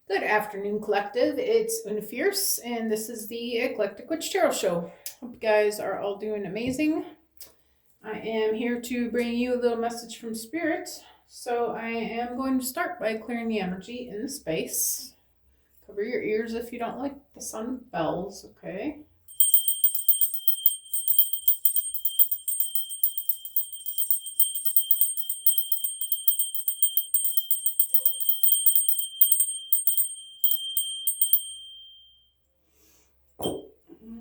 Good afternoon, collective. It's Una Fierce, and this is the Eclectic Witch Tarot Show. Hope you guys are all doing amazing. I am here to bring you a little message from Spirit. So I am going to start by clearing the energy in the space. Cover your ears if you don't like the sound of bells, okay?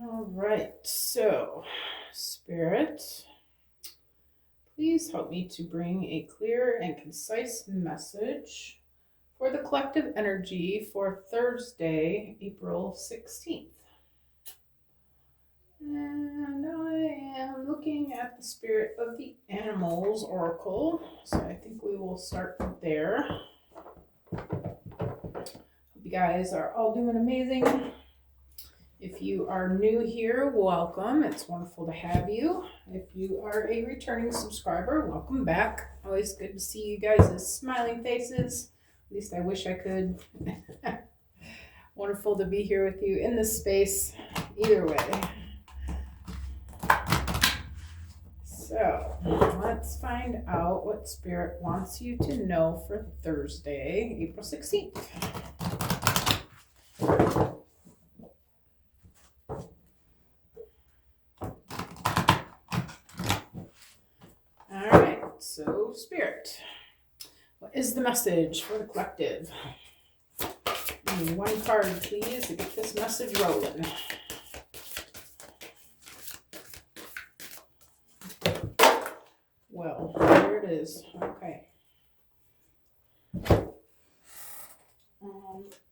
All right, so Spirit, please help me to bring a clear and concise message for the collective energy for Thursday, April 16th. And I am looking at the Spirit of the Animals Oracle, so I think we will start there. Hope you guys are all doing amazing. If you are new here, welcome. It's wonderful to have you. If you are a returning subscriber, welcome back. Always good to see you guys' smiling faces. At least I wish I could. Wonderful to be here with you in this space, either way. So let's find out what Spirit wants you to know for Thursday, April 16th. All right, so Spirit, what is the message for the collective? One card, please, to get this message rolling. Well, there it is. Okay.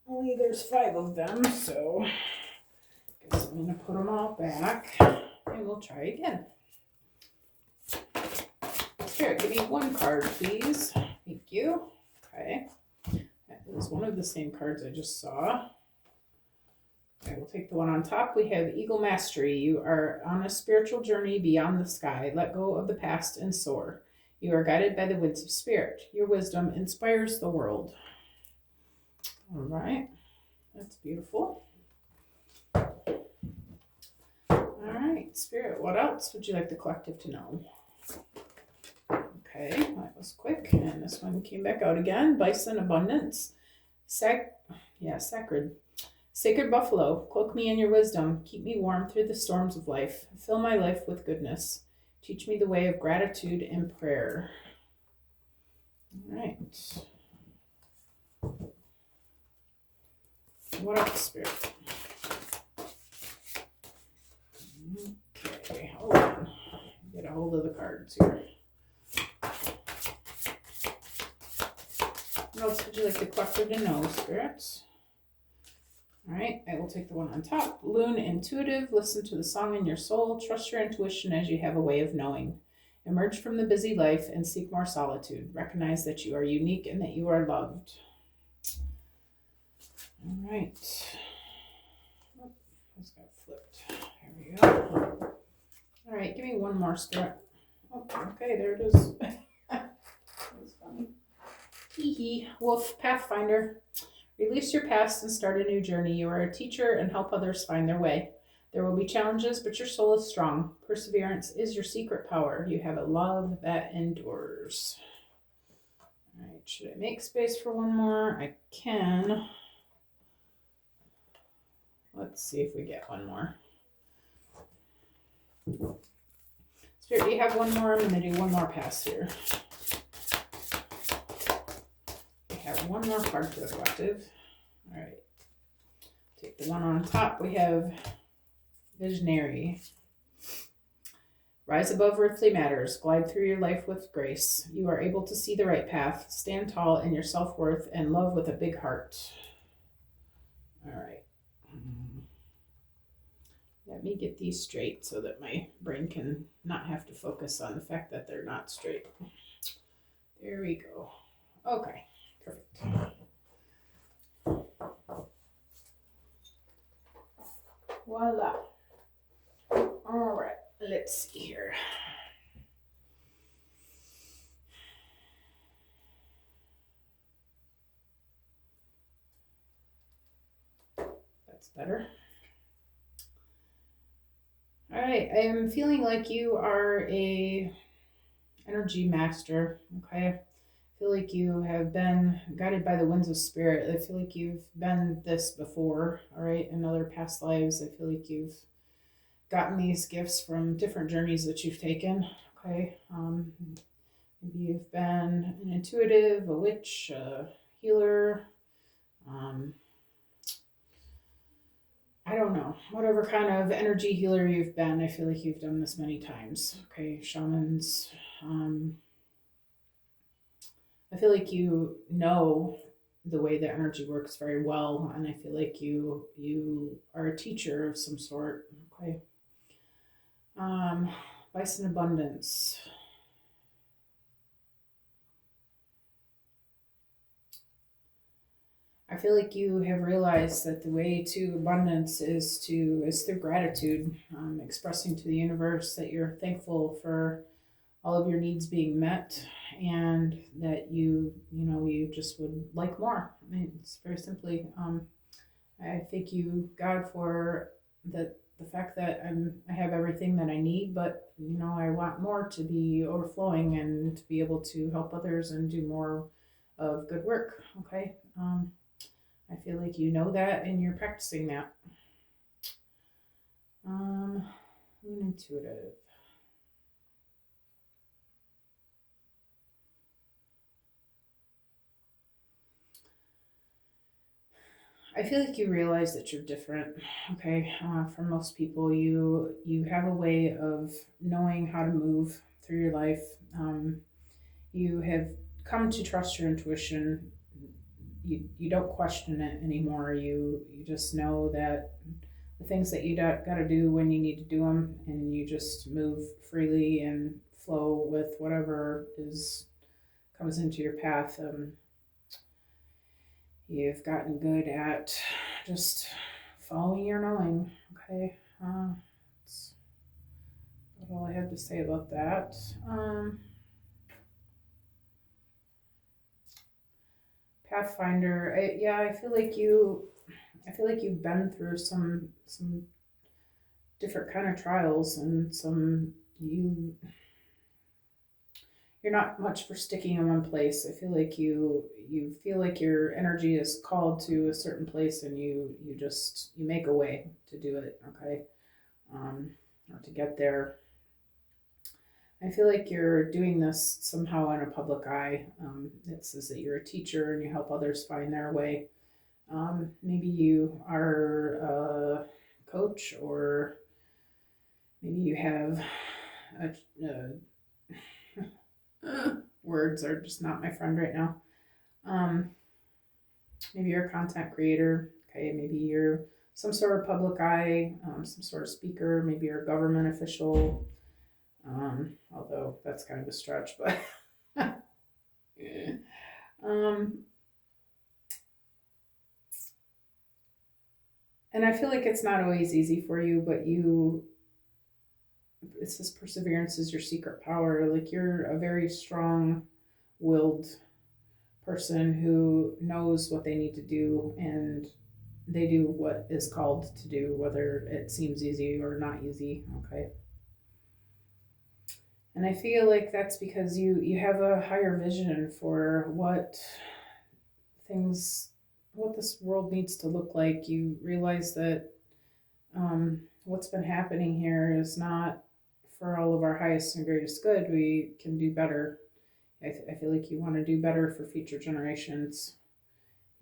Only there's 5 of them, so I guess I'm going to put them all back and we'll try again. Spirit, give me 1 card, please. Thank you. Okay. That is one of the same cards I just saw. Okay, we'll take the one on top. We have Eagle Mastery. You are on a spiritual journey beyond the sky. Let go of the past and soar. You are guided by the winds of spirit. Your wisdom inspires the world. All right. That's beautiful. All right, Spirit, what else would you like the collective to know? Okay, that was quick. And this one came back out again. Bison Abundance. Sacred. Sacred Buffalo, cloak me in your wisdom. Keep me warm through the storms of life. Fill my life with goodness. Teach me the way of gratitude and prayer. All right. What else, Spirit? Okay, hold on. Get a hold of the cards here. What else would you like the collective to know, Spirits? All right, I will take the one on top. Loon Intuitive, listen to the song in your soul. Trust your intuition as you have a way of knowing. Emerge from the busy life and seek more solitude. Recognize that you are unique and that you are loved. All right. Oh, this got flipped. There we go. All right, give me 1 more, Spirit. Oh, okay, there it is. That was funny. Hee hee. Wolf Pathfinder. Release your past and start a new journey. You are a teacher and help others find their way. There will be challenges, but your soul is strong. Perseverance is your secret power. You have a love that endures. All right, should I make space for 1 more? I can. Let's see if we get 1 more. Spirit, do you have 1 more? I'm going to do 1 more pass here. We have 1 more card for the collective. All right. Take the one on top. We have Visionary. Rise above earthly matters. Glide through your life with grace. You are able to see the right path. Stand tall in your self-worth and love with a big heart. All right. Let me get these straight so that my brain can not have to focus on the fact that they're not straight. There we go. Okay, perfect. Voila. All right, let's see here. That's better. All right, I am feeling like you are a energy master, okay? I feel like you have been guided by the winds of spirit. I feel like you've been this before, all right, in other past lives. I feel like you've gotten these gifts from different journeys that you've taken, okay? Maybe you've been an intuitive, a witch, a healer, I don't know, whatever kind of energy healer you've been. I feel like you've done this many times, okay? Shamans. I feel like you know the way that energy works very well, and I feel like you are a teacher of some sort, okay? Bison abundance. I feel like you have realized that the way to abundance is through gratitude, expressing to the universe that you're thankful for all of your needs being met, and that you just would like more. I mean, it's very simply. I thank you, God, for the fact that I have everything that I need, but I want more to be overflowing and to be able to help others and do more of good work. Okay. I feel like you know that and you're practicing that. Intuitive. I feel like you realize that you're different. Okay, from most people, you have a way of knowing how to move through your life. You have come to trust your intuition. You don't question it anymore. You just know that the things that you got to do when you need to do them, and you just move freely and flow with whatever is comes into your path. You've gotten good at just following your knowing. Okay, that's all I have to say about that. Pathfinder. I feel like you've been through some different kind of trials, and you're not much for sticking in one place. I feel like you feel like your energy is called to a certain place, and you make a way to do it. Okay, or to get there. I feel like you're doing this somehow in a public eye. It says that you're a teacher and you help others find their way. Maybe you are a coach, or maybe you have words are just not my friend right now. Maybe you're a content creator. Okay, maybe you're some sort of public eye, some sort of speaker. Maybe you're a government official. Although that's kind of a stretch, but yeah. And I feel like it's not always easy for you, but it says perseverance is your secret power. Like, you're a very strong willed person who knows what they need to do, and they do what is called to do, whether it seems easy or not easy. Okay. And I feel like that's because you have a higher vision for things what this world needs to look like. You realize that what's been happening here is not for all of our highest and greatest good. We can do better. I feel like you want to do better for future generations.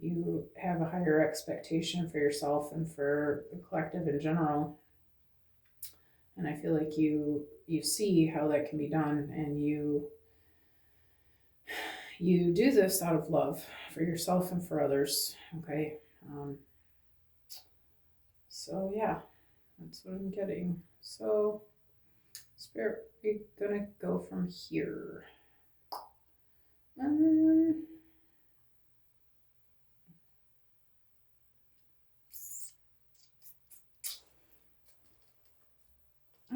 You have a higher expectation for yourself and for the collective in general. And I feel like you see how that can be done, and you do this out of love for yourself and for others. Okay. So yeah, that's what I'm getting. So Spirit, we're gonna go from here.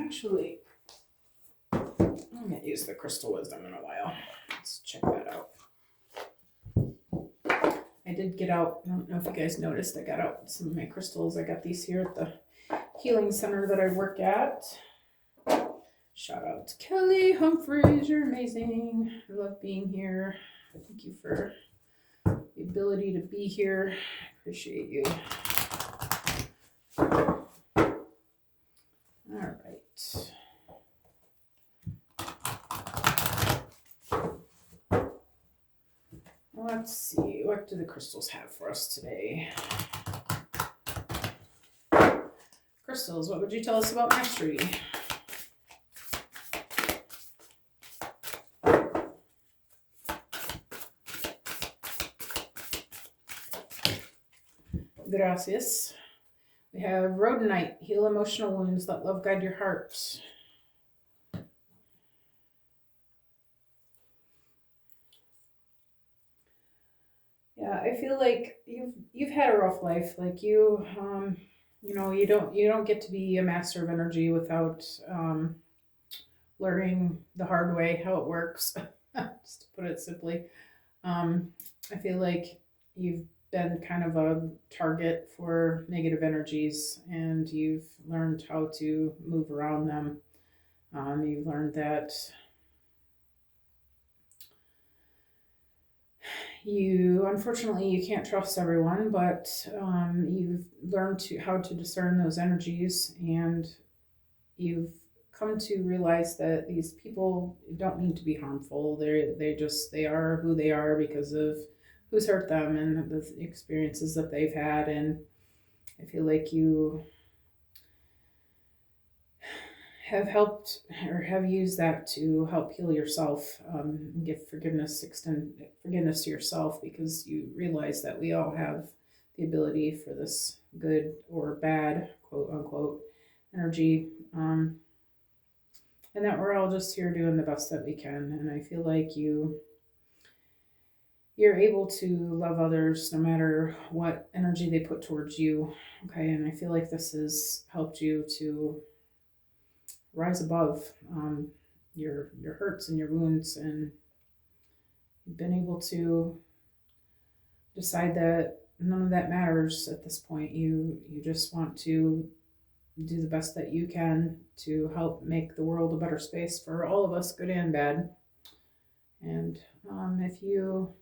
Actually, I haven't used the crystal wisdom in a while. Let's check that out. I I did get out, I don't know if you guys noticed, I got out some of my crystals. I got these here at the healing center that I work at. Shout out to Kelly Humphreys, you're amazing. I love being here. Thank you for the ability to be here. Appreciate you. All right. Let's see, what do the crystals have for us today? Crystals, what would you tell us about mastery? Gracias. We have Rhodonite, heal emotional wounds, let love guide your heart. Yeah, I feel like you've had a rough life. Like you know, you don't get to be a master of energy without learning the hard way how it works. Just to put it simply. I feel like you've been kind of a target for negative energies, and you've learned how to move around them. You've learned that unfortunately you can't trust everyone, but you've learned how to discern those energies, and you've come to realize that these people don't mean to be harmful. They are who they are because of who's hurt them and the experiences that they've had. And I feel like you have helped or have used that to help heal yourself, give forgiveness, extend forgiveness to yourself, because you realize that we all have the ability for this good or bad, quote unquote, energy, and that we're all just here doing the best that we can. And I feel like you're able to love others no matter what energy they put towards you. Okay, and I feel like this has helped you to rise above your hurts and your wounds, and you've been able to decide that none of that matters at this point. You just want to do the best that you can to help make the world a better space for all of us, good and bad. And if you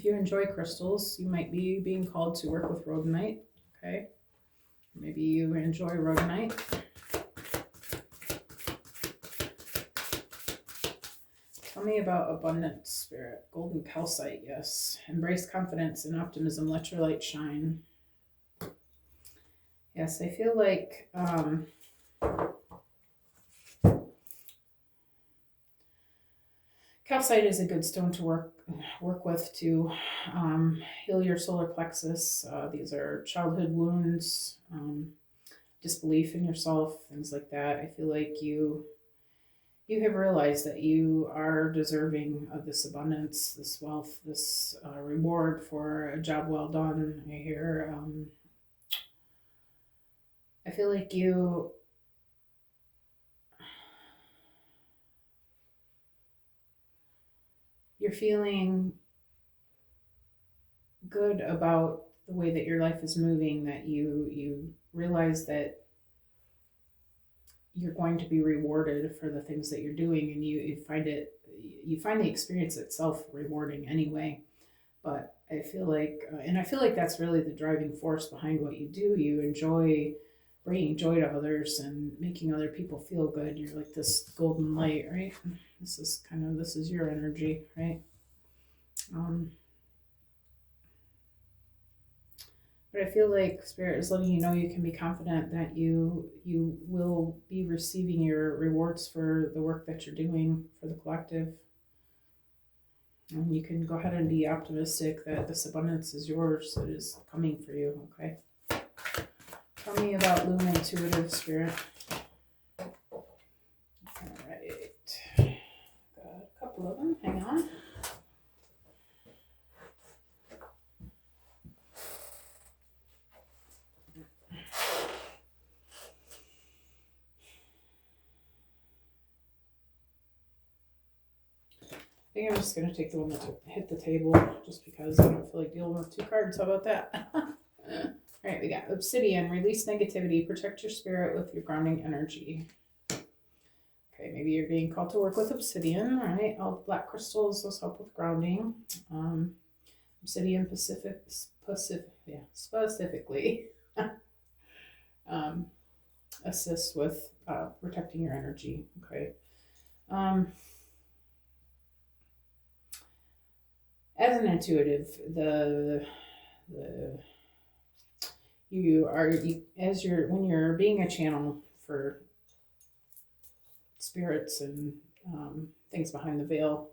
enjoy crystals, you might be being called to work with Rhodonite. Okay, maybe you enjoy Rhodonite. Tell me about abundance, spirit. Golden calcite, yes. Embrace confidence and optimism. Let your light shine. Yes, I feel like calcite is a good stone to work with to heal your solar plexus. These are childhood wounds, disbelief in yourself, things like that. I feel like you have realized that you are deserving of this abundance, this wealth, this reward for a job well done. I hear, I feel like you're feeling good about the way that your life is moving, that you realize that you're going to be rewarded for the things that you're doing, and you find the experience itself rewarding anyway. But I feel like and I feel like that's really the driving force behind what you do. You enjoy bringing joy to others and making other people feel good. You're like this golden light, right? This is your energy, right? But I feel like Spirit is letting you know you can be confident that you will be receiving your rewards for the work that you're doing for the collective. And you can go ahead and be optimistic that this abundance is yours. It is coming for you, okay? Tell me about Luna Intuitive, Spirit. All right. Got a couple of them. Hang on. think I'm just going to take the one that hit the table just because I don't feel like dealing with 2 cards. How about that? All right, we got Obsidian. Release negativity. Protect your spirit with your grounding energy. Okay, maybe you're being called to work with Obsidian. All right, all black crystals, those help with grounding. Obsidian specifically assists with protecting your energy. Okay. As an intuitive, when you're being a channel for spirits and things behind the veil,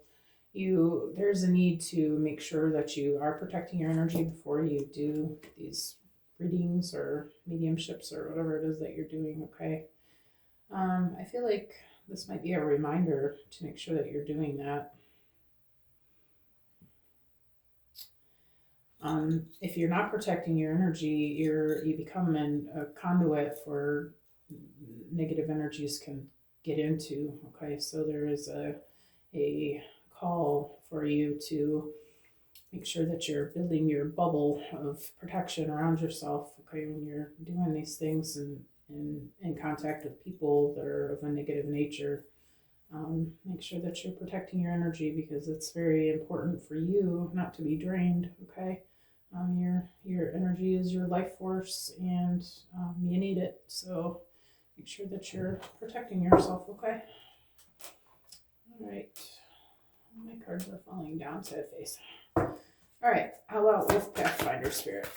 there's a need to make sure that you are protecting your energy before you do these readings or mediumships or whatever it is that you're doing. Okay. I feel like this might be a reminder to make sure that you're doing that. If you're not protecting your energy, you become a conduit for negative energies can get into. Okay, so there is a call for you to make sure that you're building your bubble of protection around yourself. Okay, when you're doing these things and in contact with people that are of a negative nature. Make sure that you're protecting your energy because it's very important for you not to be drained. Okay. Your energy is your life force and you need it. So make sure that you're protecting yourself. Okay. All right. My cards are falling down, sad face. All right. How about Wolf Pathfinder Spirit?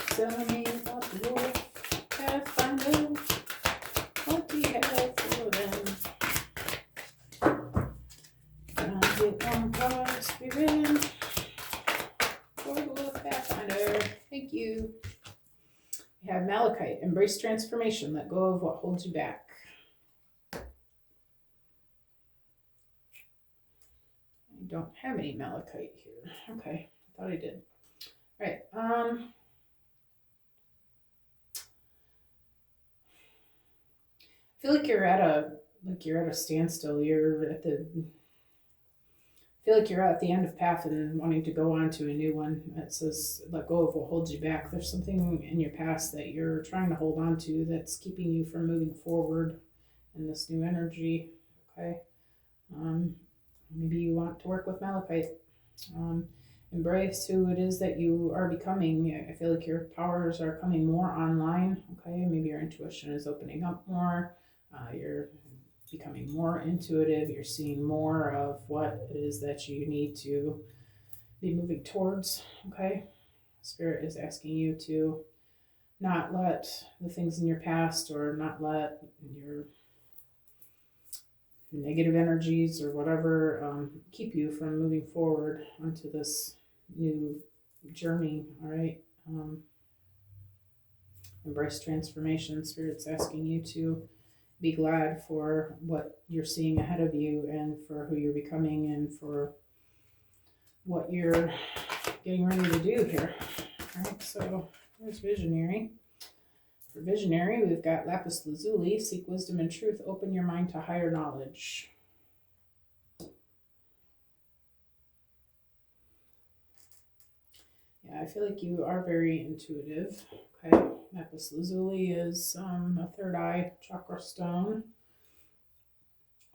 Tell me about the Wolf Pathfinder. What do you have for them? Can I get one card, Spirit? For the Wolf Pathfinder. Thank you. We have Malachite. Embrace transformation. Let go of what holds you back. I don't have any Malachite here. Okay. I thought I did. All right. I feel like you're at a standstill. I feel like you're at the end of path and wanting to go on to a new one. It says let go of what holds you back. There's something in your past that you're trying to hold on to that's keeping you from moving forward in this new energy. Okay. Maybe you want to work with Malachite. Embrace who it is that you are becoming. I feel like your powers are coming more online. Okay. Maybe your intuition is opening up more. You're becoming more intuitive. You're seeing more of what it is that you need to be moving towards. Okay. Spirit is asking you to not let the things in your past or not let your negative energies or whatever keep you from moving forward onto this new journey. All right. Embrace transformation. Spirit's asking you to be glad for what you're seeing ahead of you and for who you're becoming and for what you're getting ready to do here. All right, so there's Visionary. For Visionary, we've got Lapis Lazuli. Seek wisdom and truth. Open your mind to higher knowledge. Yeah, I feel like you are very intuitive. Okay. Lapis Lazuli is a third eye chakra stone.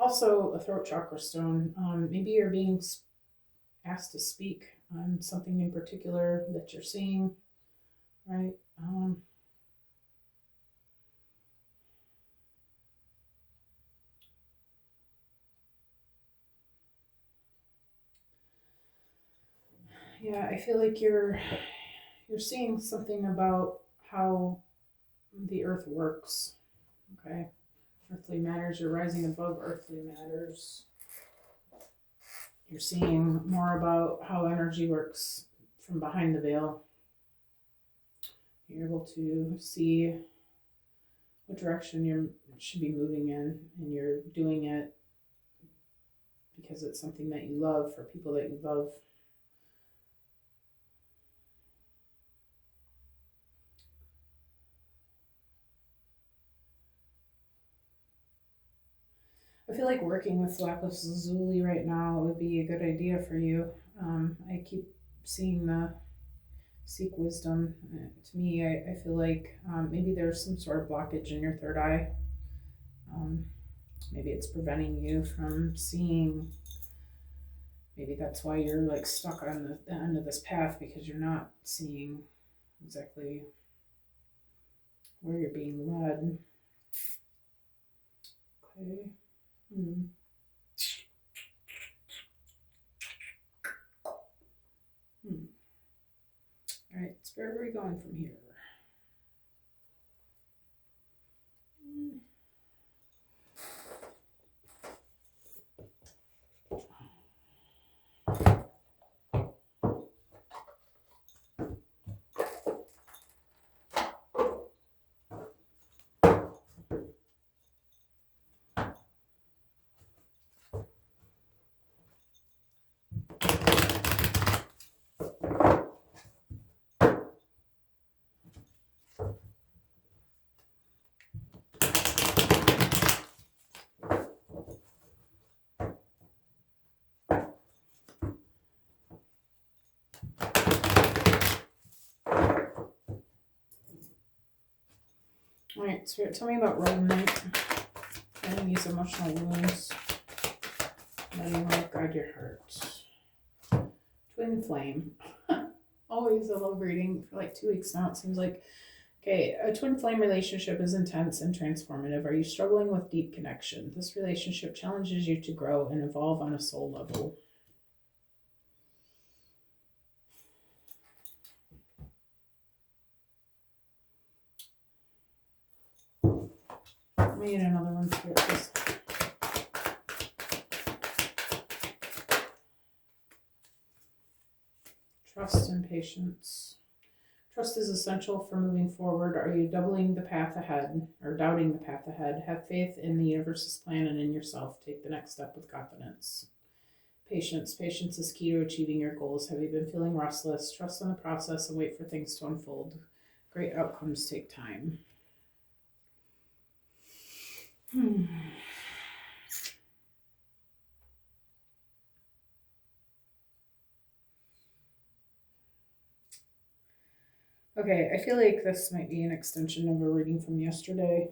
Also a throat chakra stone. Maybe you're being asked to speak on something in particular that you're seeing, right? Yeah, I feel like you're seeing something about how the earth works. Okay. Earthly matters, you're rising above earthly matters. You're seeing more about how energy works from behind the veil. You're able to see what direction you should be moving in, and you're doing it because it's something that you love for people that you love. I feel like working with lapis lazuli right now would be a good idea for you. I keep seeing the seek wisdom. To me, I feel like maybe there's some sort of blockage in your third eye. Um, maybe it's preventing you from seeing. Maybe that's why you're like stuck on the end of this path because you're not seeing exactly where you're being led. Okay. Hmm. Hmm. All right, Spirit, where are we going from here? Hmm. All right, Spirit, tell me about Rodent and these emotional wounds. Letting light guide your heart. Twin flame. Always a love reading for like 2 weeks now, it seems like. Okay, a twin flame relationship is intense and transformative. Are you struggling with deep connection? This relationship challenges you to grow and evolve on a soul level. Let me get another one here. Trust and patience. Trust is essential for moving forward. Are you doubling the path ahead or doubting the path ahead? Have faith in the universe's plan and in yourself. Take the next step with confidence. Patience. Patience is key to achieving your goals. Have you been feeling restless? Trust in the process and wait for things to unfold. Great outcomes take time. Okay, I feel like this might be an extension of a reading from yesterday.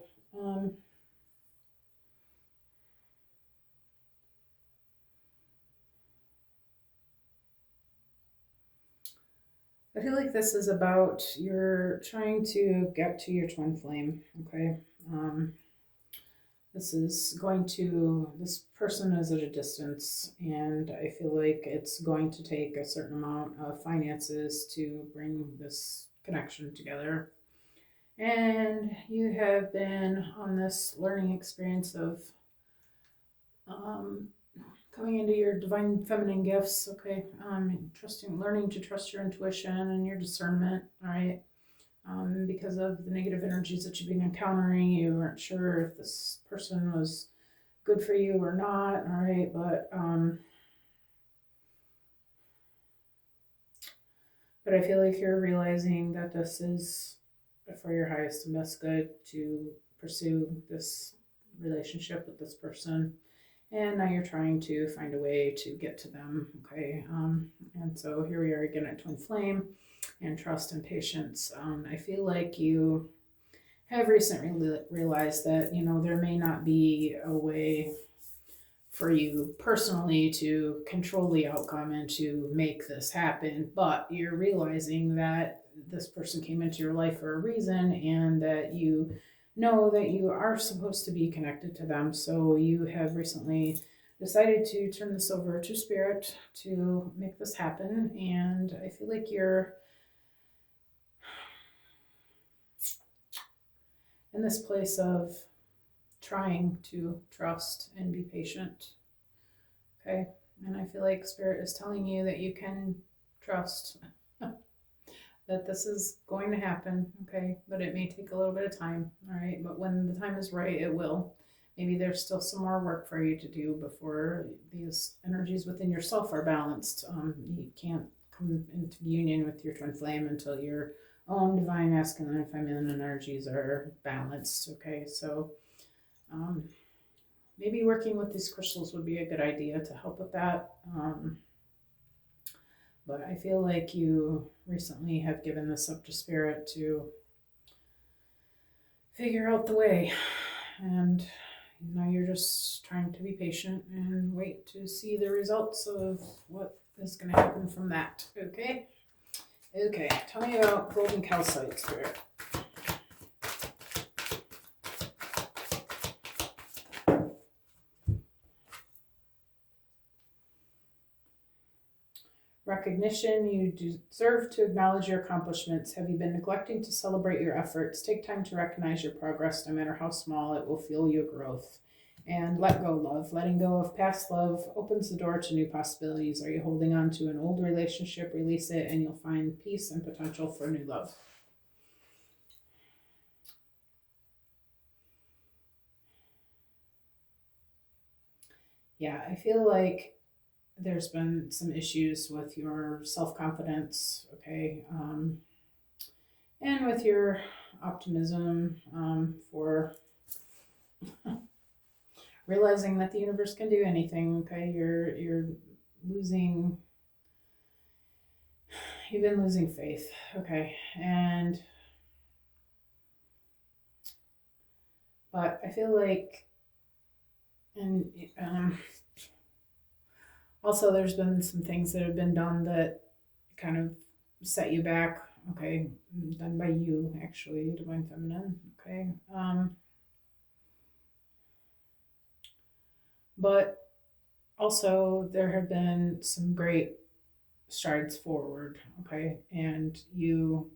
I feel like this is about you're trying to get to your twin flame, okay? This is going to, this person is at a distance, and I feel like it's going to take a certain amount of finances to bring this connection together. And you have been on this learning experience of coming into your divine feminine gifts, okay? Trusting, learning to trust your intuition and your discernment, all right? Because of the negative energies that you've been encountering, you weren't sure if this person was good for you or not, all right? But I feel like you're realizing that this is for your highest and best good to pursue this relationship with this person. And now you're trying to find a way to get to them, okay? And so here we are again at Twin Flame and trust and patience. I feel like you have recently realized that, you know, there may not be a way for you personally to control the outcome and to make this happen, but you're realizing that this person came into your life for a reason and that you know that you are supposed to be connected to them. So you have recently decided to turn this over to spirit to make this happen. And I feel like you're in this place of trying to trust and be patient. Okay. And I feel like spirit is telling you that you can trust that this is going to happen. Okay. But it may take a little bit of time. All right. But when the time is right, it will. Maybe there's still some more work for you to do before these energies within yourself are balanced. You can't come into union with your twin flame until your own divine masculine and feminine energies are balanced. Okay. So, maybe working with these crystals would be a good idea to help with that. But I feel like you recently have given this up to spirit to figure out the way. And now you're just trying to be patient and wait to see the results of what is going to happen from that. Okay? Okay, tell me about golden calcite, spirit. Recognition, you deserve to acknowledge your accomplishments. Have you been neglecting to celebrate your efforts? Take time to recognize your progress, no matter how small. It will fuel your growth. And let go, love. Letting go of past love opens the door to new possibilities. Are you holding on to an old relationship? Release it and you'll find peace and potential for new love. Yeah, I feel like there's been some issues with your self-confidence, okay, and with your optimism, for realizing that the universe can do anything. Okay, you're losing, you've been losing faith. Okay, and but I feel like, and also there's been some things that have been done that kind of set you back. Okay, done by you, actually, divine feminine. Okay, but also there have been some great strides forward. Okay, and you,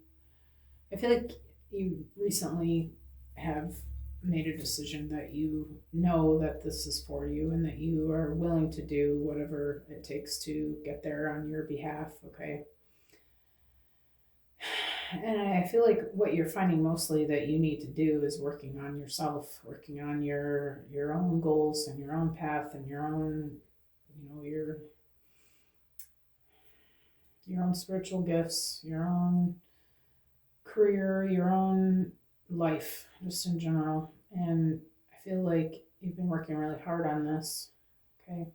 I feel like you recently have made a decision that you know that this is for you and that you are willing to do whatever it takes to get there on your behalf. Okay, and I feel like what you're finding mostly that you need to do is working on yourself, working on your own goals and your own path and your own, your own spiritual gifts, your own career, your own life, just in general. And I feel like you've been working really hard on this. Okay.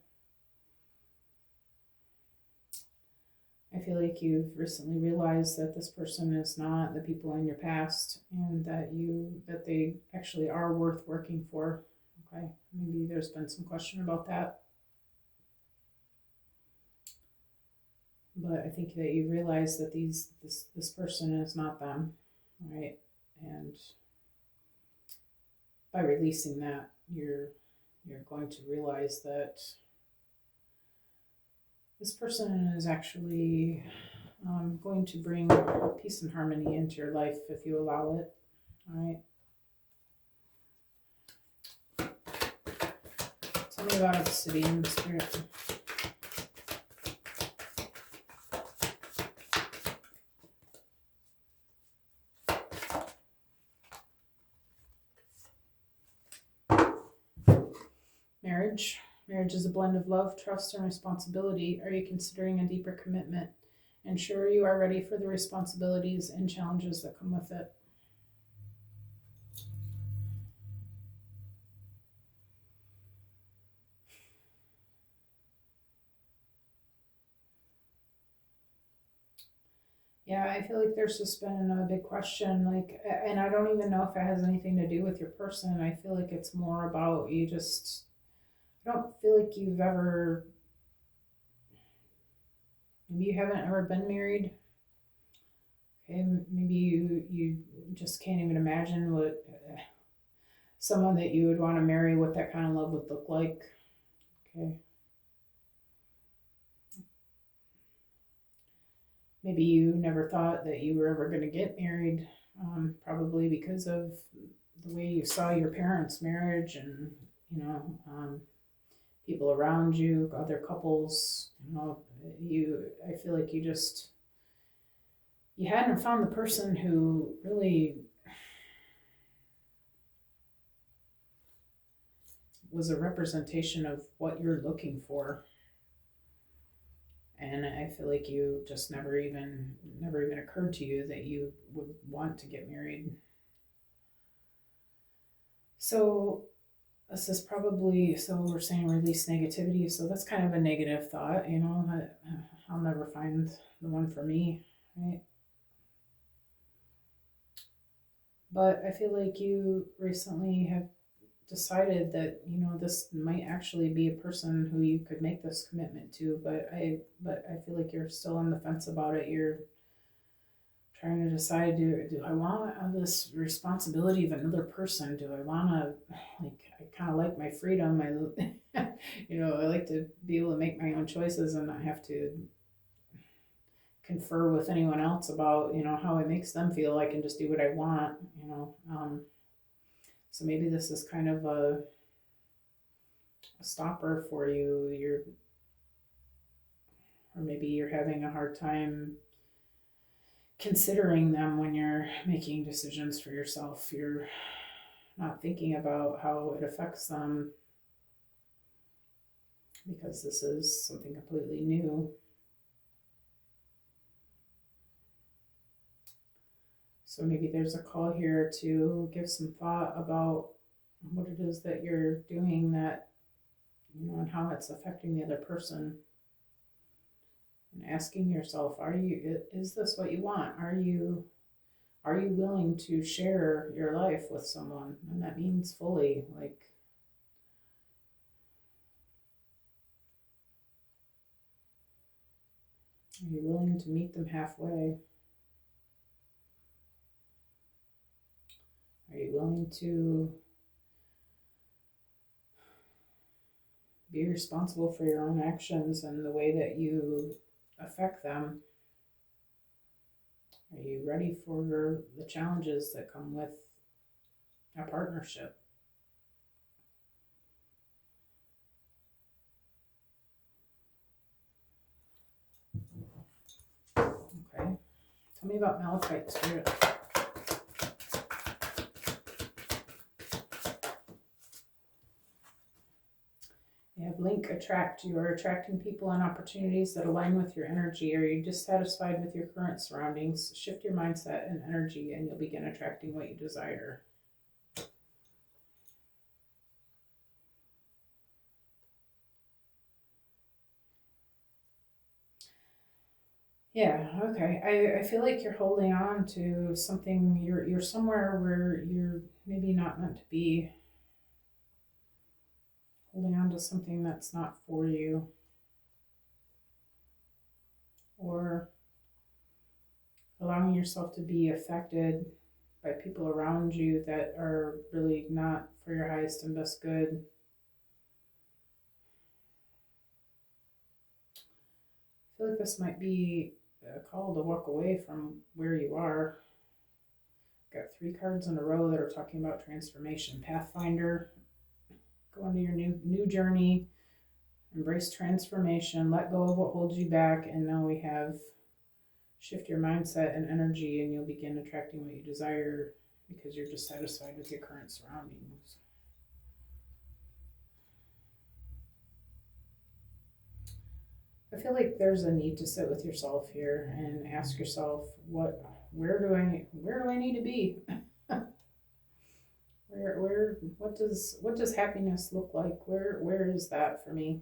I feel like you've recently realized that this person is not the people in your past and that they actually are worth working for. Okay. Maybe there's been some question about that. But I think that you realize that this person is not them, right? And by releasing that, you're going to realize that this person is actually going to bring peace and harmony into your life if you allow it. All right. Tell me about obsidian, spirit. Marriage. Marriage is a blend of love, trust, and responsibility. Are you considering a deeper commitment? Ensure you are ready for the responsibilities and challenges that come with it. Yeah, I feel like there's just been a big question, like, and I don't even know if it has anything to do with your person. I feel like it's more about you just, I don't feel like you've ever, maybe you haven't ever been married. Okay, maybe you just can't even imagine what someone that you would want to marry, what that kind of love would look like. Okay. Maybe you never thought that you were ever going to get married, probably because of the way you saw your parents' marriage and, people around you, other couples. I feel like you hadn't found the person who really was a representation of what you're looking for. And I feel like you just never even occurred to you that you would want to get married. So this is probably, so we're saying release negativity, so that's kind of a negative thought, you know, that I'll never find the one for me, right? But I feel like you recently have decided that, you know, this might actually be a person who you could make this commitment to, but I feel like you're still on the fence about it. You're trying to decide, do I want this responsibility of another person? Do I want to, like, I kind of like my freedom. I you know, I like to be able to make my own choices and not have to confer with anyone else about, you know, how it makes them feel. I can just do what I want, you know. So maybe this is kind of a stopper for you. Or maybe you're having a hard time considering them when you're making decisions for yourself. You're not thinking about how it affects them because this is something completely new. So maybe there's a call here to give some thought about what it is that you're doing, that, you know, and how it's affecting the other person. And asking yourself, is this what you want? Are you willing to share your life with someone? And that means fully, like, are you willing to meet them halfway? Are you willing to be responsible for your own actions and the way that you affect them? Are you ready for the challenges that come with a partnership? Okay. Tell me about Malachite Spirit. You have link, attract. You are attracting people and opportunities that align with your energy. Are you dissatisfied with your current surroundings? Shift your mindset and energy, and you'll begin attracting what you desire. Yeah, okay. I feel like you're holding on to something. You're somewhere where you're maybe not meant to be. Holding on to something that's not for you, or allowing yourself to be affected by people around you that are really not for your highest and best good. I feel like this might be a call to walk away from where you are. Got 3 cards in a row that are talking about transformation. Pathfinder, go on to your new journey, embrace transformation, let go of what holds you back, and now we have shift your mindset and energy, and you'll begin attracting what you desire because you're dissatisfied with your current surroundings. I feel like there's a need to sit with yourself here and ask yourself, where do I need to be? What does happiness look like? Where is that for me?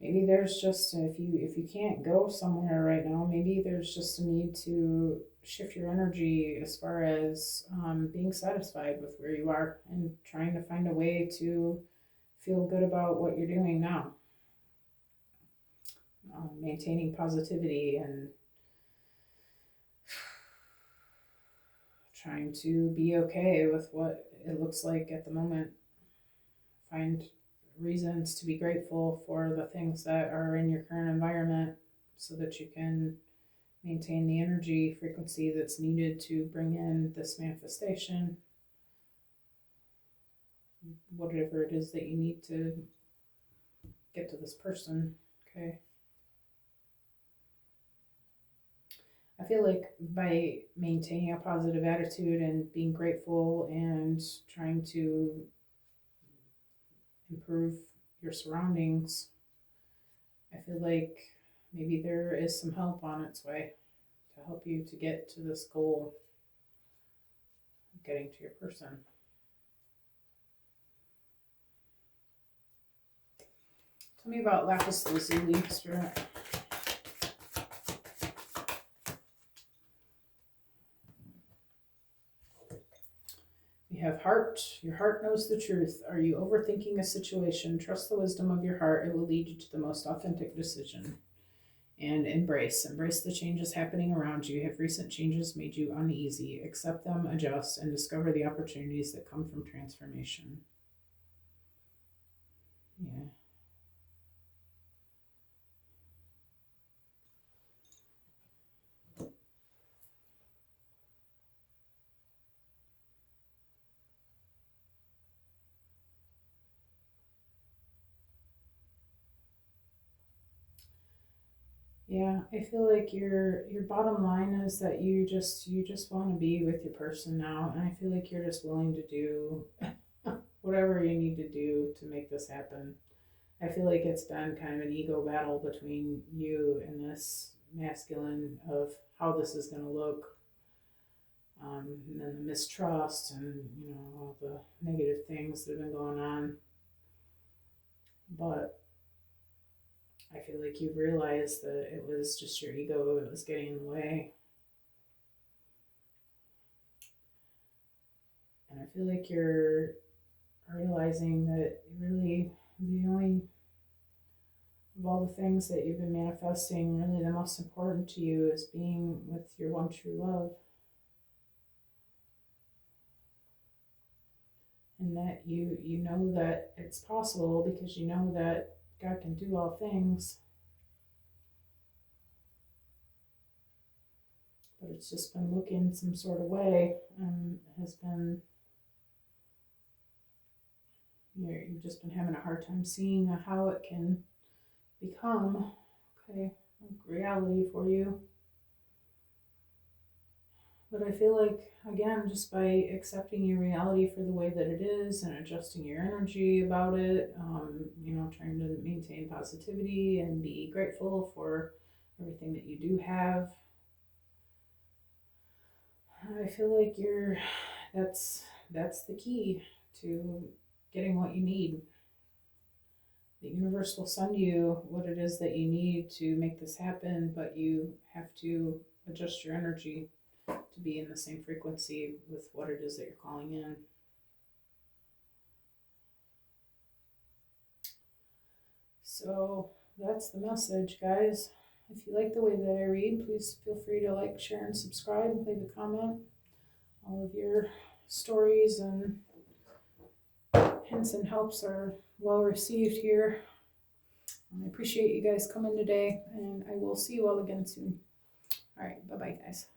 Maybe there's just, if you can't go somewhere right now, maybe there's just a need to shift your energy as far as being satisfied with where you are and trying to find a way to feel good about what you're doing now. Maintaining positivity and trying to be okay with what it looks like at the moment. Find reasons to be grateful for the things that are in your current environment so that you can maintain the energy frequency that's needed to bring in this manifestation, whatever it is that you need to get to this person. Okay. I feel like by maintaining a positive attitude and being grateful and trying to improve your surroundings, I feel like maybe there is some help on its way to help you to get to this goal of getting to your person. Tell me about lapis lazuli, Spirit. You have heart. Your heart knows the truth. Are you overthinking a situation? Trust the wisdom of your heart. It will lead you to the most authentic decision. And embrace the changes happening around you. Have recent changes made you uneasy? Accept them, adjust, and discover the opportunities that come from transformation. Yeah. Yeah, I feel like your bottom line is that you just want to be with your person now, and I feel like you're just willing to do whatever you need to do to make this happen. I feel like it's been kind of an ego battle between you and this masculine of how this is going to look, and then the mistrust and all the negative things that have been going on. But I feel like you've realized that it was just your ego that was getting in the way. And I feel like you're realizing that really the only, of all the things that you've been manifesting, really the most important to you is being with your one true love. And that you know that it's possible because you know that God can do all things. But it's just been looking some sort of way and has been, you've just been having a hard time seeing how it can become reality for you. But I feel like, again, just by accepting your reality for the way that it is and adjusting your energy about it, trying to maintain positivity and be grateful for everything that you do have, I feel like that's the key to getting what you need. The universe will send you what it is that you need to make this happen, but you have to adjust your energy to be in the same frequency with what it is that you're calling in. So that's the message, guys. If you like the way that I read, please feel free to like, share, and subscribe. Leave a comment. All of your stories and hints and helps are well received here. I appreciate you guys coming today, and I will see you all again soon. All right, bye-bye, guys.